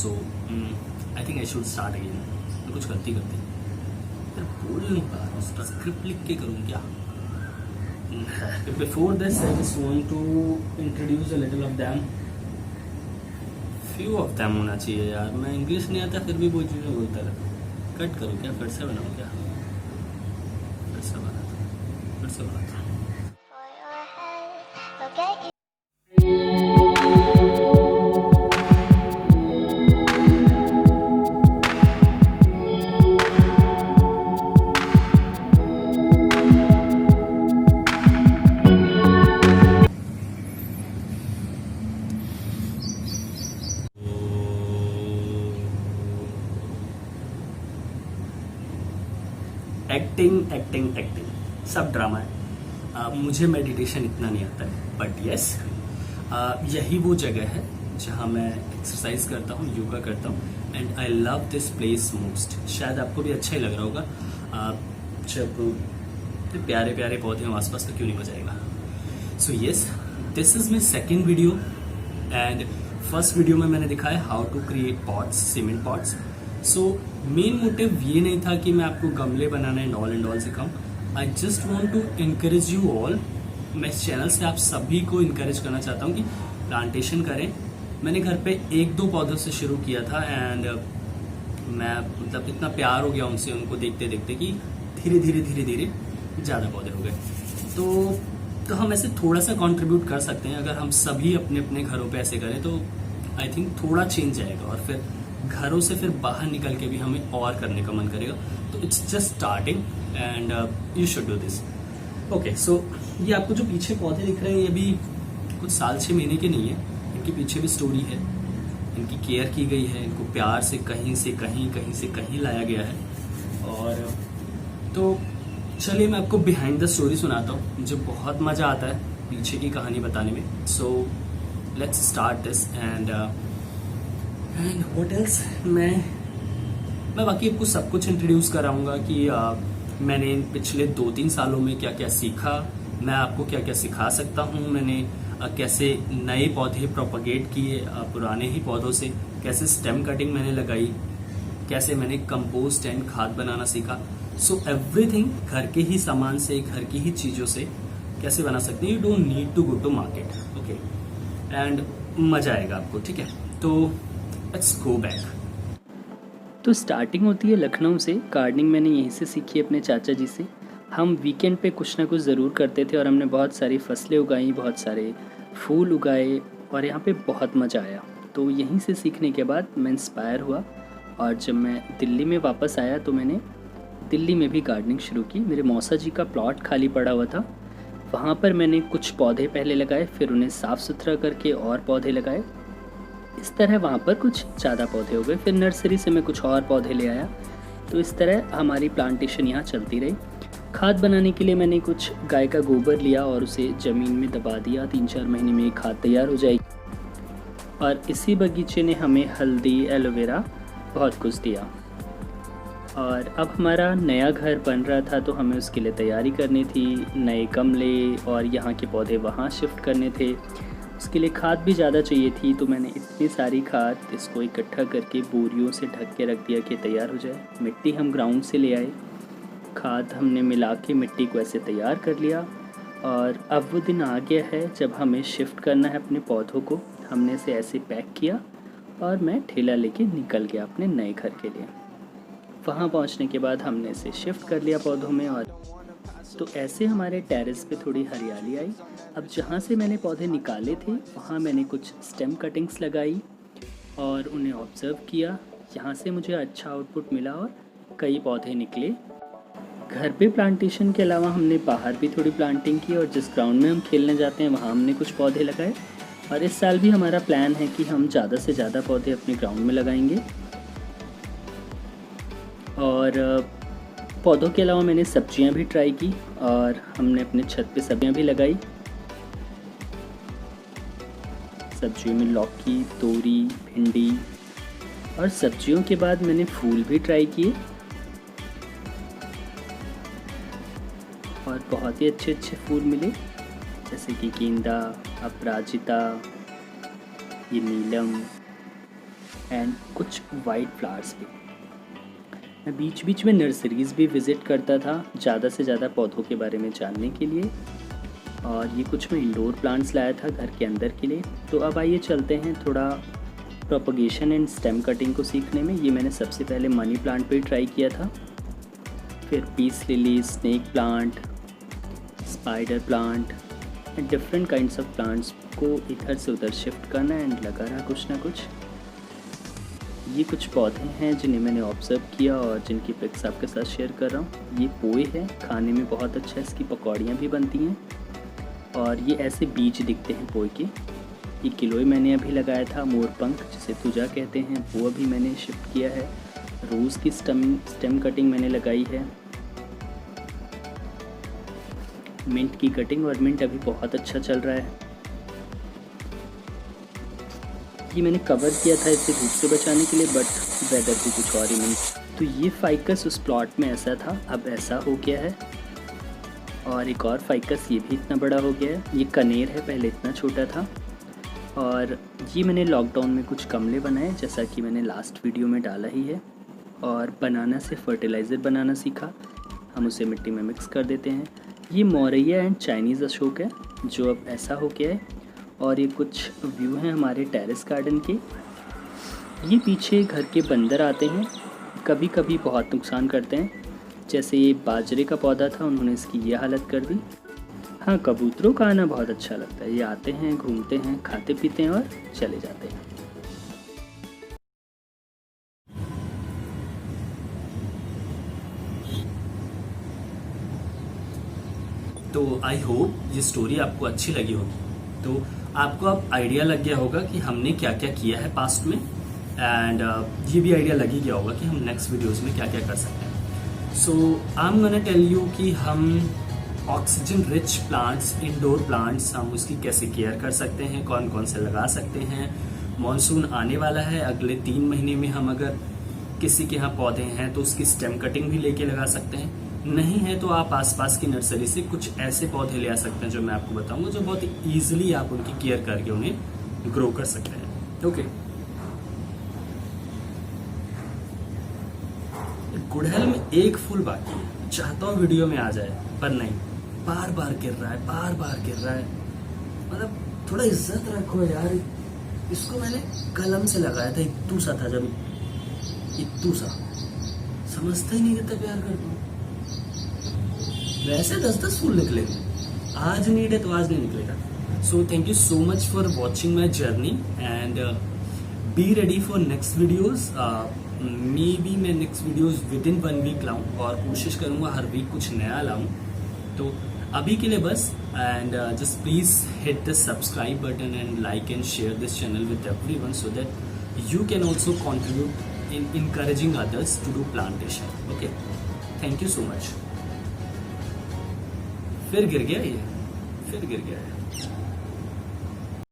So I think I should start again. मैं कुछ करती फिर बोल नहीं पा रहा हूँ, स्क्रिप्ट लिख के करूँ क्या? Before this I just want to introduce a little of them, few of them होना चाहिए यार। मैं इंग्लिश नहीं आता फिर भी वो चीज़ें बोलता रहता। कट करूँ क्या? फिर से बनाऊँ क्या? फिर से बनाता। एक्टिंग सब ड्रामा है। मुझे मेडिटेशन इतना नहीं आता है, बट यस यही वो जगह है जहाँ मैं एक्सरसाइज करता हूँ, योगा करता हूँ, and I love this place most. शायद आपको भी अच्छा ही लग रहा होगा। जब प्यारे प्यारे पौधे हैं आसपास तो क्यों नहीं मजा आएगा। So yes, this is my second video, and first video में मैंने दिखाया how to create pots, cement pots. So main motive ये नहीं था कि मैं आपको गमले बनाना एंड ऑल सिखाऊं। I just want to encourage you all. मैं इस चैनल से आप सभी को इनकरेज करना चाहता हूँ कि प्लांटेशन करें। मैंने घर पे 1-2 पौधों से शुरू किया था, एंड मैं मतलब इतना प्यार हो गया उनसे, उनको देखते देखते कि धीरे धीरे ज़्यादा पौधे हो गए। तो हम ऐसे थोड़ा सा कंट्रीब्यूट कर सकते हैं। अगर हम सभी अपने अपने घरों पे ऐसे करें तो आई थिंक थोड़ा चेंज आएगा, और फिर घरों से फिर बाहर निकल के भी हमें और करने का मन करेगा। तो it's just starting and you should do this. Okay, so ये आपको जो पीछे पौधे दिख रहे हैं ये भी कुछ साल 6 महीने के नहीं है। इनके पीछे भी स्टोरी है, इनकी केयर की गई है, इनको प्यार से कहीं से कहीं लाया गया है। और तो चलिए मैं आपको बिहाइंड द स्टोरी सुनाता हूँ। मुझे बहुत मजा आता है पीछे की कहानी बताने में। So let's start this and what else. मैं बाकी आपको सब कुछ इंट्रोड्यूस कराऊंगा कि मैंने पिछले 2-3 सालों में क्या क्या सीखा, मैं आपको क्या क्या सिखा सकता हूँ, मैंने कैसे नए पौधे प्रोपगेट किए पुराने ही पौधों से, कैसे स्टेम कटिंग मैंने लगाई, कैसे मैंने कंपोस्ट एंड खाद बनाना सीखा। सो एवरीथिंग घर के ही सामान से, घर की ही चीज़ों से कैसे बना सकते हैं। You don't need to go to market, okay, and मजा आएगा आपको, ठीक है। तो लेट्स गो बैक। तो स्टार्टिंग होती है लखनऊ से। गार्डनिंग मैंने यहीं से सीखी अपने चाचा जी से। हम वीकेंड पे कुछ ना कुछ ज़रूर करते थे, और हमने बहुत सारी फसलें उगाई, बहुत सारे फूल उगाए, और यहाँ पे बहुत मज़ा आया। तो यहीं से सीखने के बाद मैं इंस्पायर हुआ, और जब मैं दिल्ली में वापस आया तो मैंने दिल्ली में भी गार्डनिंग शुरू की। मेरे मौसा जी का प्लॉट खाली पड़ा हुआ था, वहाँ पर मैंने कुछ पौधे पहले लगाए, फिर उन्हें साफ़ सुथरा करके और पौधे लगाए। इस तरह वहाँ पर कुछ ज़्यादा पौधे हो गए। फिर नर्सरी से मैं कुछ और पौधे ले आया। तो इस तरह हमारी प्लांटेशन यहाँ चलती रही। खाद बनाने के लिए मैंने कुछ गाय का गोबर लिया और उसे ज़मीन में दबा दिया। 3-4 महीने में खाद तैयार हो जाएगी। और इसी बगीचे ने हमें हल्दी, एलोवेरा बहुत कुछ दिया। और अब हमारा नया घर बन रहा था, तो हमें उसके लिए तैयारी करनी थी। नए गमले और यहाँ के पौधे वहाँ शिफ्ट करने थे। उसके लिए खाद भी ज़्यादा चाहिए थी, तो मैंने इतनी सारी खाद इसको इकट्ठा करके बोरियों से ढक के रख दिया कि तैयार हो जाए। मिट्टी हम ग्राउंड से ले आए, खाद हमने मिला के मिट्टी को ऐसे तैयार कर लिया। और अब वो दिन आ गया है जब हमें शिफ्ट करना है अपने पौधों को। हमने इसे ऐसे पैक किया और मैं ठेला लेके निकल गया अपने नए घर के लिए। वहाँ पहुँचने के बाद हमने इसे शिफ्ट कर लिया पौधों में, और तो ऐसे हमारे टेरेस पे थोड़ी हरियाली आई। अब जहाँ से मैंने पौधे निकाले थे वहाँ मैंने कुछ स्टेम कटिंग्स लगाई और उन्हें ऑब्ज़र्व किया। यहाँ से मुझे अच्छा आउटपुट मिला और कई पौधे निकले। घर पे प्लांटेशन के अलावा हमने बाहर भी थोड़ी प्लांटिंग की, और जिस ग्राउंड में हम खेलने जाते हैं वहाँ हमने कुछ पौधे लगाए। और इस साल भी हमारा प्लान है कि हम ज़्यादा से ज़्यादा पौधे अपने ग्राउंड में लगाएंगे। और पौधों के अलावा मैंने सब्जियां भी ट्राई की, और हमने अपने छत पे सब्जियां भी लगाई। सब्जियों में लौकी, तोरी, भिंडी, और सब्जियों के बाद मैंने फूल भी ट्राई किए, और बहुत ही अच्छे अच्छे फूल मिले, जैसे कि गेंदा, अपराजिता, ये नीलम, एंड कुछ वाइट फ्लावर्स भी। मैं बीच बीच में नर्सरीज़ भी विज़िट करता था ज़्यादा से ज़्यादा पौधों के बारे में जानने के लिए, और ये कुछ मैं इंडोर प्लांट्स लाया था घर के अंदर के लिए। तो अब आइए चलते हैं थोड़ा प्रोपगेशन एंड स्टेम कटिंग को सीखने में। ये मैंने सबसे पहले मनी प्लांट पे ट्राई किया था, फिर peace lily, snake plant, spider plant and different kinds of plants को इधर से उधर शिफ्ट करना एंड लगा रहा कुछ ना कुछ। ये कुछ पौधे हैं जिन्हें मैंने ऑब्ज़र्व किया और जिनकी पिक्स आपके साथ शेयर कर रहा हूँ। ये पोए है, खाने में बहुत अच्छा है, इसकी पकौड़ियाँ भी बनती हैं। और ये ऐसे बीज दिखते हैं पोए के। ये किलोई मैंने अभी लगाया था, मोरपंख जिसे तुजा कहते हैं, वो अभी मैंने शिफ्ट किया है। रोज़ की स्टेम कटिंग मैंने लगाई है। मिंट की कटिंग, और मिंट अभी बहुत अच्छा चल रहा है। ये मैंने कवर किया था इसे धूप से बचाने के लिए, बट वेदर भी कुछ और ही नहीं। तो ये फाइकस उस प्लॉट में ऐसा था, अब ऐसा हो गया है। और एक और फाइकस, ये भी इतना बड़ा हो गया है। ये कनेर है, पहले इतना छोटा था। और ये मैंने लॉकडाउन में कुछ गमले बनाए, जैसा कि मैंने लास्ट वीडियो में डाला ही है। और बनाना से फर्टिलाइज़र बनाना सीखा, हम उसे मिट्टी में मिक्स कर देते हैं। ये मोरैया एंड चाइनीज़ अशोक है, जो अब ऐसा हो गया है। और ये कुछ व्यू हैं हमारे टेरेस गार्डन के। ये पीछे घर के बंदर आते हैं, कभी कभी बहुत नुकसान करते हैं। जैसे ये बाजरे का पौधा था, उन्होंने इसकी ये हालत कर दी। हाँ, कबूतरों का आना बहुत अच्छा लगता है। ये आते हैं, घूमते हैं, खाते पीते हैं और चले जाते हैं। तो आई होप ये स्टोरी आपको अच्छी लगी होगी। तो आपको अब आइडिया लग गया होगा कि हमने क्या क्या किया है पास्ट में, एंड ये भी आइडिया लग ही गया होगा कि हम नेक्स्ट वीडियोस में क्या क्या कर सकते हैं। So I am gonna tell you कि हम oxygen rich plants, indoor plants, हम उसकी कैसे केयर कर सकते हैं, कौन कौन से लगा सकते हैं। मॉनसून आने वाला है, अगले 3 महीने में हम अगर किसी के यहाँ पौधे हैं तो उसकी स्टेम कटिंग भी लेके लगा सकते हैं। नहीं है तो आप आसपास की नर्सरी से कुछ ऐसे पौधे ले आ सकते हैं जो मैं आपको बताऊंगा, जो बहुत इजीली आप उनकी केयर करके उन्हें ग्रो कर सकते हैं। ओके, गुड़हल में एक फूल बाकी है, चाहता हूँ वीडियो में आ जाए, पर नहीं, बार बार गिर रहा है, बार बार गिर रहा है। मतलब थोड़ा इज्जत रखो यार। इसको मैंने कलम से लगाया था, इत्तू सा था, जब इत्तू सा, समझता ही नहीं कितना प्यार करता हूँ। वैसे 10-10 फूल निकलेंगे, आज नीड है तो आज नहीं निकलेगा। So thank you so much for watching my journey, and be ready for next videos. Maybe मैं next videos within 1 week लाऊं, और कोशिश करूंगा हर वीक कुछ नया लाऊं। तो अभी के लिए बस, and just please hit the subscribe button and like and share this channel with everyone, so that you can also contribute in encouraging others to do plantation. Okay, thank you so much. फिर गिर गया ये, फिर गिर गया है।